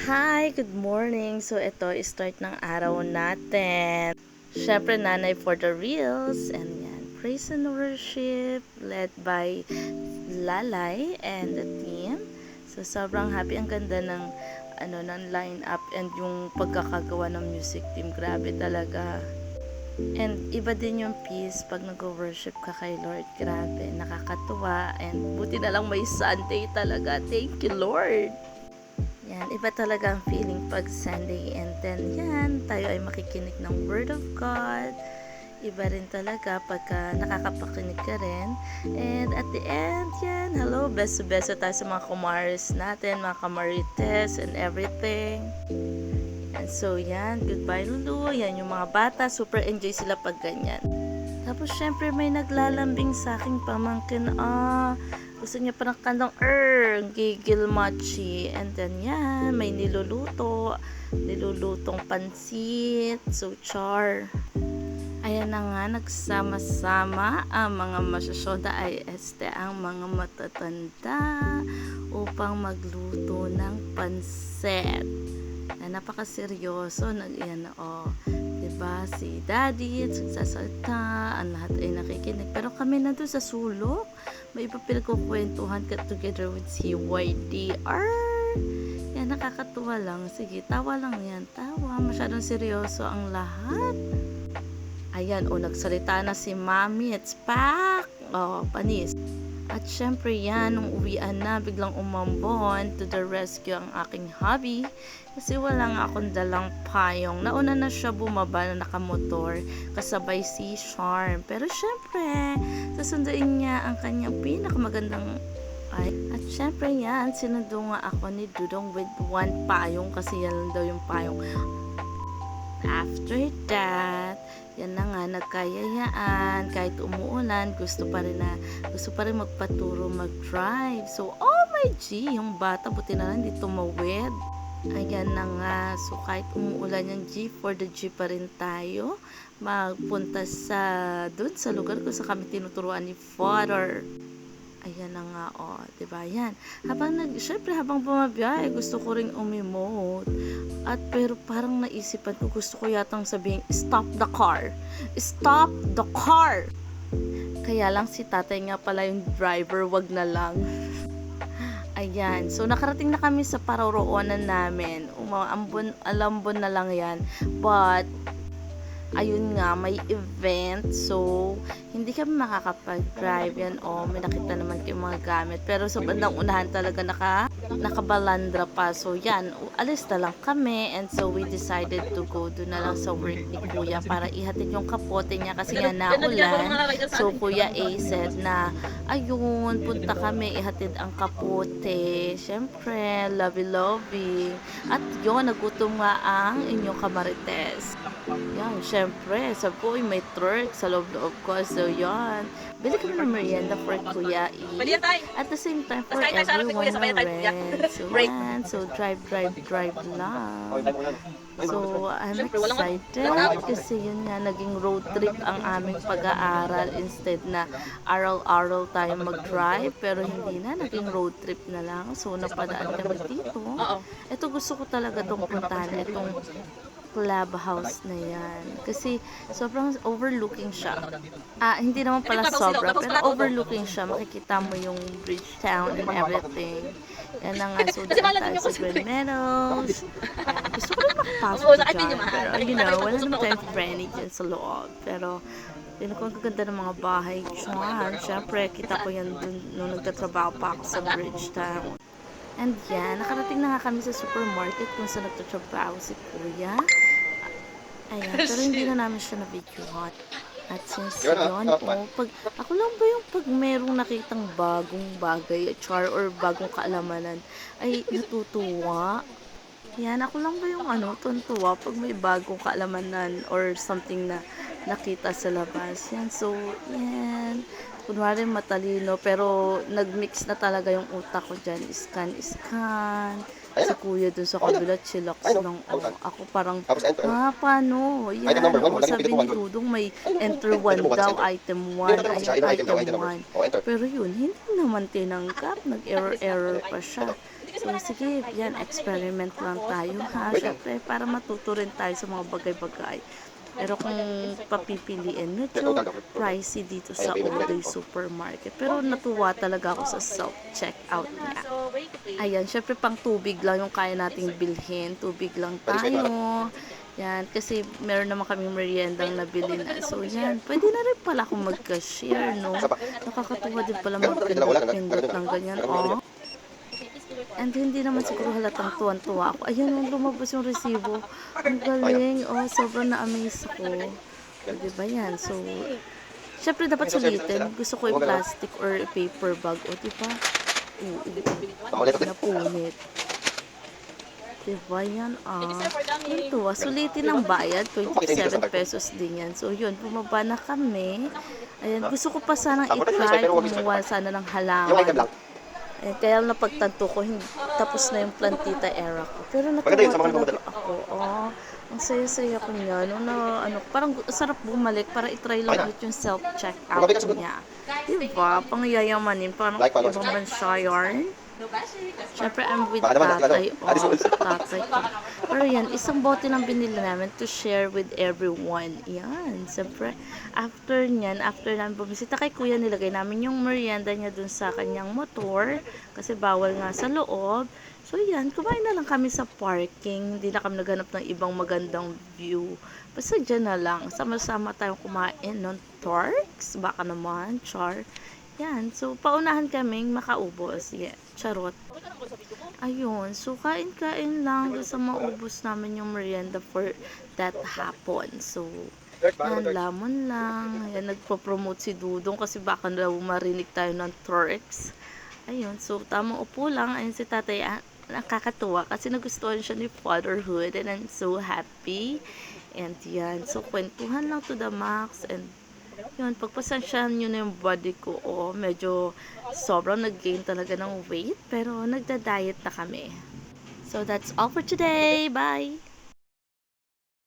Hi, good morning. So, ito, start ng araw natin. Syempre, nanay for the reels. And yan, praise and worship led by Lalay and the team. So, sobrang happy. Ang ganda ng line up and yung pagkakagawa ng music team. Grabe talaga. And iba din yung peace pag nag-worship ka kay Lord. Grabe, nakakatuwa. And buti na lang may Sunday talaga. Thank you, Lord. Yan, iba talaga ang feeling pag Sunday. And then, yan, tayo ay makikinig ng Word of God. Iba rin talaga pagka nakakapakinig ka rin. And at the end, yan, hello, beso-beso tayo sa mga kumaris natin, mga kamarites and everything. And so, yan, goodbye Lulu. Yan, yung mga bata, super enjoy sila pag ganyan. Tapos, syempre, may naglalambing sa aking pamangkin. Gusto niya parang kantong gigil machi. And then yan, may nilulutong pansit, so char. Ayan na nga, nagsama-sama ang mga masasyoda ay ang mga matatanda upang magluto ng pansit. Na napakaseryoso, diba, si daddy sasalta, ang lahat ay nakikinig, pero kami nandun sa sulok, may iba pinagkukwentuhan together with si YDR. Yan, nakakatuwa lang, sige, tawa lang yan, tawa, masyadong seryoso ang lahat. Ayan, nagsalita na si Mami, it's pack, panis. At syempre yan, nung uwian na, biglang umambon to the rescue ang aking hubby. Kasi wala nga akong dalang payong. Nauna na siya bumaba na nakamotor kasabay si Charm. Pero syempre, sasunduin niya ang kanyang pinakamagandang ay. At syempre yan, sinundo nga ako ni Dudong with one payong kasi yan lang daw yung payong. After that, yan na nga, nagkayayaan, kahit umuulan, gusto pa rin magpaturo mag-drive. So, oh my G, yung bata, buti na lang di tumawid. Ayan na nga, so kahit umuulan yung G, for the G pa rin tayo, magpunta dun sa lugar kung sa kami tinuturuan ni Father. Ayan na nga, diba yan. Syempre habang bumabiyahe, gusto ko ring umimote. Pero parang naisipan ko, gusto ko yatang sabihin, stop the car. Stop the car! Kaya lang si tatay nga pala yung driver, wag na lang. Ayan, so nakarating na kami sa paroroonan namin. Alambon na lang yan. But, ayun nga, may event. So, hindi kami makakapag-drive yan. May nakita naman kayong mga gamit. Pero sa bandang unahan talaga nakabalandra pa. So, yan, alis na lang kami. And so, we decided to go doon na lang sa work ni Kuya para ihatid yung kapote niya kasi nga naulan. So, Kuya A said na, ayun, punta kami, ihatid ang kapote. Siyempre, lovey-lovey. At yun, nagutom nga ang inyong kamarites. Yan, syempre, sabi ko, may truck sa loob-loob ko. So, yan. Bili kami ng merienda for Kuya E. At the same time, for everyone na rin. So, yan. So, drive lang. So, I'm excited kasi yun nga, naging road trip ang aming pag-aaral instead na aral-aral tayo mag-drive. Pero hindi na, naging road trip na lang. So, napadaan kami dito. Ito gusto ko talaga itong puntahan. Itong clubhouse na yan. Kasi sobrang overlooking siya. Hindi naman pala sobra, pero overlooking siya. Makikita mo yung Bridgetown and everything. Yan na nga. So, daan tayo sa Green Meadows. Gusto ko rin makapasok dyan. Pero, wala naman tayong friendly dyan sa loob. Pero, yun ko ang gaganda ng mga bahay dyan. Siyempre, kita ko yan dun nung nagtatrabaho pa ako sa Bridgetown. And yan, nakarating na nga kami sa supermarket kung saan nagtatrabaho si Kuya. Ayan, pero hindi na namin siya na-videohan. At since yun, ako lang ba yung pag merong nakitang bagong bagay, char or bagong kaalamanan, ay natutuwa? Yan, ako lang ba yung tuntuwa pag may bagong kaalamanan or something na nakita sa labas. Yan, so, yan. Kunwari matalino, pero nag-mix na talaga yung utak ko dyan. Scan. Si Kuya dun sa kabila, chillax lang. Ako parang, paano? Yan, sabi ni Dudong, may enter 1 daw, item 1, item 1. Pero yun, hindi naman tinanggap, nag-error pa siya. So, sige, yan, experiment lang tayo ha. Syempre, para matuto rin tayo sa mga bagay-bagay. Pero kung papipiliin, medyo pricey dito sa All Day Supermarket. Pero natuwa talaga ako sa self-checkout niya. Ayan, syempre pang tubig lang yung kaya nating bilhin. Tubig lang tayo. Yan, kasi meron naman kaming meriendang nabili na. So, yan, pwede na rin pala akong mag-cashier, no? Nakakatuwa din pala mag-pindot ng ganyan, oh. And hindi naman siguro halatang tuwan-tuwa ako. Ayun, lumabas yung resibo. Ang galing. Oh, sobrang na-amaze ako. O, diba yan? So, syempre dapat sulitin. Gusto ko yung plastic or paper bag. O, diba? Napunit. Diba yan? Yung tuwa. Sulitin ang bayad. 27 pesos din yan. So, yun. Bumaba na kami. Ayan. Gusto ko pa sanang i-try. Kumuha sana ng halaman. Eh, kaya napagtanto ko, tapos na yung plantita era ko. Pero natuwa talaga ako. Oh, ang saya-saya ko niya. Parang sarap bumalik para itry lang ulit yung self-checkout niya. Diba? Pangyayamanin. Parang ibang bansa yarn. Siyempre, I'm with tatay. Tatay ko. Pero yan, isang bote lang binili namin to share with everyone. Yan. Siyempre, after namin bumisita kay kuya, nilagay namin yung merienda niya dun sa kanyang motor. Kasi bawal nga sa loob. So, yan. Kumain na lang kami sa parking. Hindi na kami naghanap ng ibang magandang view. Basta dyan na lang. Sama-sama tayong kumain ng Turks. Baka naman, char. Yan. So, paunahan kaming makaubos. Yeah. Charot. Ayun. So, kain-kain lang sa maubos namin yung merienda for that hapon. So, yan, lamon lang. Yan, nagpo-promote si Dudong kasi baka daw marinig tayo ng Turks. Ayun. So, tamang upo lang. Ayun si tatay. Nakakatuwa kasi nagustuhan siya ni fatherhood and I'm so happy. And yan. So, kwentuhan lang to the max and yun, pagpasensyahan nyo na yung body ko, medyo sobrang nag-gain talaga ng weight, pero nagda-diet na kami. So, that's all for today. Bye!